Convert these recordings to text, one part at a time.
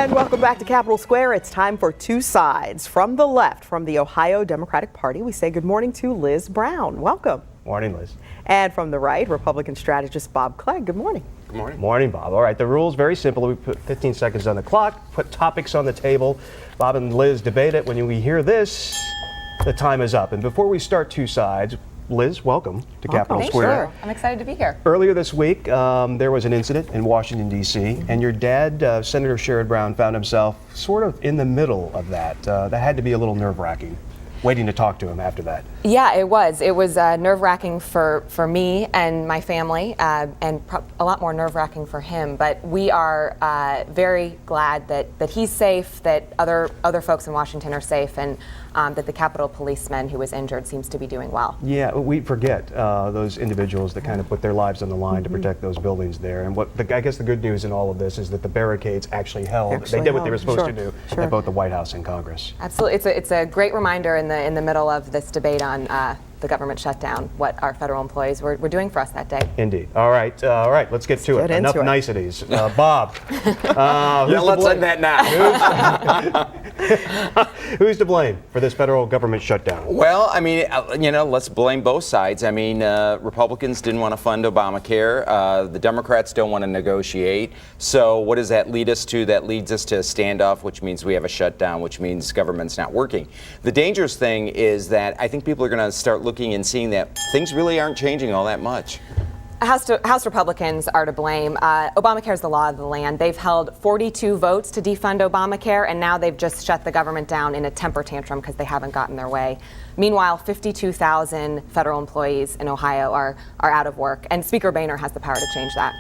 And welcome back to Capitol Square. It's time for Two Sides. From the left, from the Ohio Democratic Party, we say good morning to Liz Brown. Welcome. Morning, Liz. And from the right, Republican strategist Bob Clegg. Good morning. Good morning. Morning, Bob. All right, the rule's very simple. We put 15 seconds on the clock, put topics on the table. Bob and Liz debate it. When we hear this, the time is up. And before we start Two Sides, Liz, welcome to Capitol Square. Sure. I'm excited to be here. Earlier this week, there was an incident in Washington, D.C., and your dad, Senator Sherrod Brown, found himself sort of in the middle of that. That had to be a little nerve-wracking, waiting to talk to him after that. Yeah, it was. It was nerve-wracking for me and my family, and a lot more nerve-wracking for him. But we are very glad that he's safe, that other folks in Washington are safe, and that the Capitol policeman who was injured seems to be doing well. Yeah, we forget those individuals that kind of put their lives on the line to protect those buildings there. And I guess the good news in all of this is that the barricades actually held. They did what they were supposed to do at both the White House and Congress. Absolutely, it's a great reminder in the middle of this debate on the government shutdown, what our federal employees were doing for us that day. Indeed. All right, let's get to it. Enough niceties. Bob. Let's end that now. Who's to blame for this federal government shutdown? Well, I mean, let's blame both sides. I mean, Republicans didn't want to fund Obamacare. The Democrats don't want to negotiate. So what does that lead us to? That leads us to a standoff, which means we have a shutdown, which means government's not working. The dangerous thing is that I think people are going to start looking and seeing that things really aren't changing all that much. House Republicans are to blame. Obamacare is the law of the land. They've held 42 votes to defund Obamacare, and now they've just shut the government down in a temper tantrum because they haven't gotten their way. Meanwhile, 52,000 federal employees in Ohio are out of work, and Speaker Boehner has the power to change that.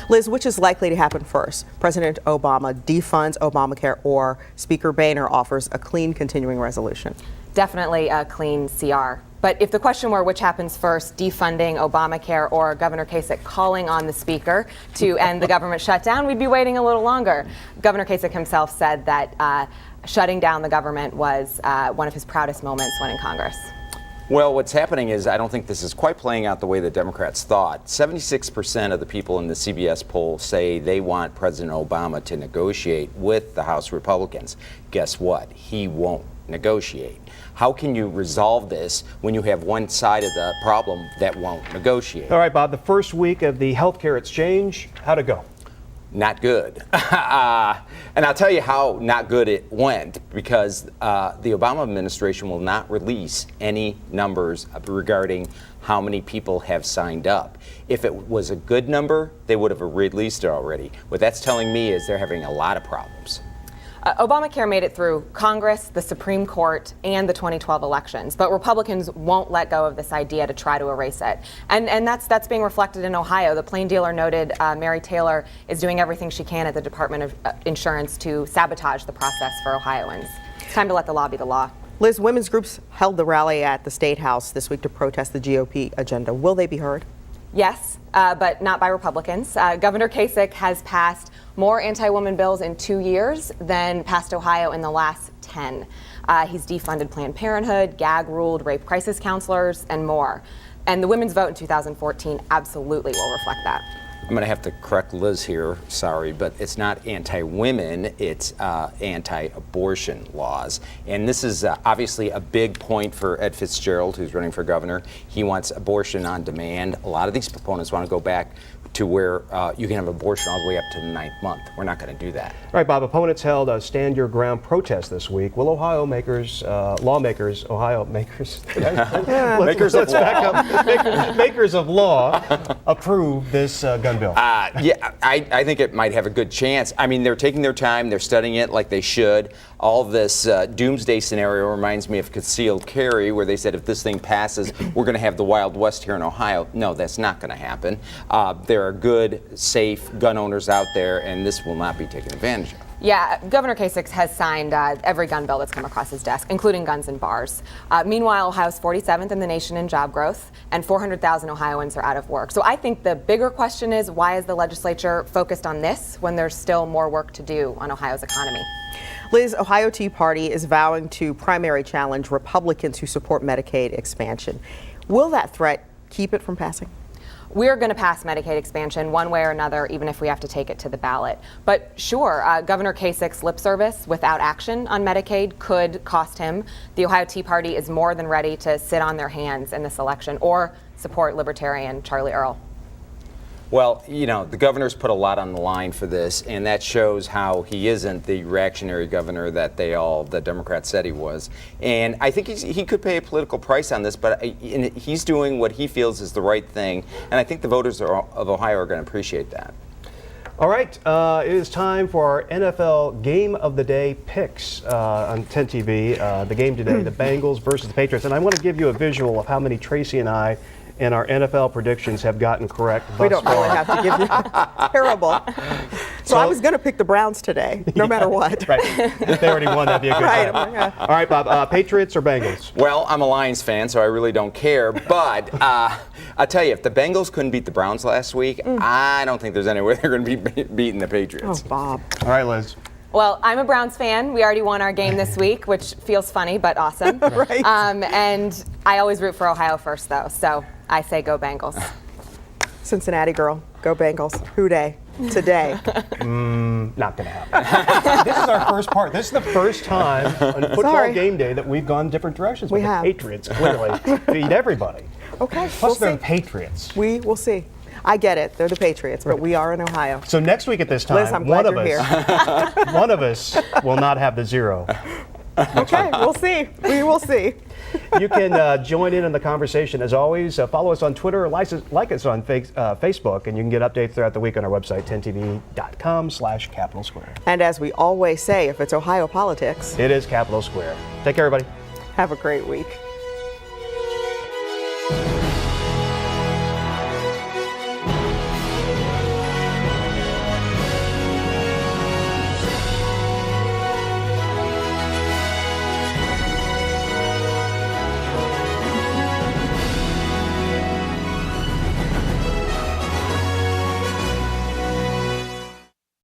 Liz, which is likely to happen first? President Obama defunds Obamacare, or Speaker Boehner offers a clean continuing resolution? Definitely a clean CR. But if the question were which happens first, defunding Obamacare or Governor Kasich calling on the Speaker to end the government shutdown, we'd be waiting a little longer. Governor Kasich himself said that shutting down the government was one of his proudest moments when in Congress. Well, what's happening is I don't think this is quite playing out the way the Democrats thought. 76% of the people in the CBS poll say they want President Obama to negotiate with the House Republicans. Guess what? He won't negotiate. How can you resolve this when you have one side of the problem that won't negotiate? All right, Bob, the first week of the healthcare exchange, how'd it go? Not good. And I'll tell you how not good it went, because the Obama administration will not release any numbers regarding how many people have signed up. If it was a good number, they would have released it already. What that's telling me is they're having a lot of problems. Obamacare made it through Congress, the Supreme Court, and the 2012 elections, but Republicans won't let go of this idea to try to erase it. And that's being reflected in Ohio. The Plain Dealer noted Mary Taylor is doing everything she can at the Department of Insurance to sabotage the process for Ohioans. It's time to let the law be the law. Liz, women's groups held the rally at the State House this week to protest the GOP agenda. Will they be heard? Yes, but not by Republicans. Governor Kasich has passed more anti-woman bills in 2 years than passed Ohio in the last 10. He's defunded Planned Parenthood, gag-ruled rape crisis counselors, and more. And the women's vote in 2014 absolutely will reflect that. I'm going to have to correct Liz here, sorry, but it's not anti-women, it's anti-abortion laws. And this is obviously a big point for Ed Fitzgerald, who's running for governor. He wants abortion on demand. A lot of these proponents want to go back to where you can have abortion all the way up to the 9th month. We're not going to do that. All right, Bob, opponents held a Stand Your Ground protest this week. Will Ohio makers, makers of law approve this gun bill? Yeah, I think it might have a good chance. I mean, they're taking their time. They're studying it like they should. All this doomsday scenario reminds me of concealed carry, where they said if this thing passes, we're going to have the Wild West here in Ohio. No, that's not going to happen. There are good, safe gun owners out there, and this will not be taken advantage of. Yeah, Governor Kasich has signed every gun bill that's come across his desk, including guns and bars. Meanwhile, Ohio's 47th in the nation in job growth, and 400,000 Ohioans are out of work. So I think the bigger question is, why is the legislature focused on this when there's still more work to do on Ohio's economy? Liz, Ohio Tea Party is vowing to primary challenge Republicans who support Medicaid expansion. Will that threat keep it from passing? we're going to pass Medicaid expansion one way or another, even if we have to take it to the ballot. But sure, Governor Kasich's lip service without action on Medicaid could cost him. The Ohio Tea Party is more than ready to sit on their hands in this election or support Libertarian Charlie Earl. Well, you know, the governor's put a lot on the line for this, and that shows how he isn't the reactionary governor that the Democrats said he was. And I think he could pay a political price on this, but he's doing what he feels is the right thing, and I think the voters of Ohio are going to appreciate that. All right, it is time for our NFL Game of the Day picks on 10 TV. The game today, the Bengals versus the Patriots. And I want to give you a visual of how many Tracy and I and our NFL predictions have gotten correct thus We don't far. really have to give you terrible. So I was going to pick the Browns today, no matter what. Right. If they already won, that'd be a good Right, time. yeah. All right, Bob, Patriots or Bengals? Well, I'm a Lions fan, so I really don't care. But I'll tell you, if the Bengals couldn't beat the Browns last week, I don't think there's any way they're going to be beating the Patriots. Oh, Bob. All right, Liz. Well, I'm a Browns fan. We already won our game this week, which feels funny, but awesome. Right. And I always root for Ohio first, though, so I say go Bengals. Cincinnati girl, go Bengals. Who day? Today. Not going to happen. This is our first part. This is the first time on football Sorry. game day that we've gone different directions. We with have. The Patriots clearly beat everybody. Okay, Plus, we'll they're see. the Patriots. We will see. I get it. They're the Patriots, but we are in Ohio. So next week at this time, Liz, I'm glad one you're here. one of us will not have the zero. Okay, we'll see. We will see. You can join in the conversation as always. Follow us on Twitter or like us on Facebook, and you can get updates throughout the week on our website, 10tv.com/Capital Square. And as we always say, if it's Ohio politics, It is Capital Square. Take care, everybody. have a great week.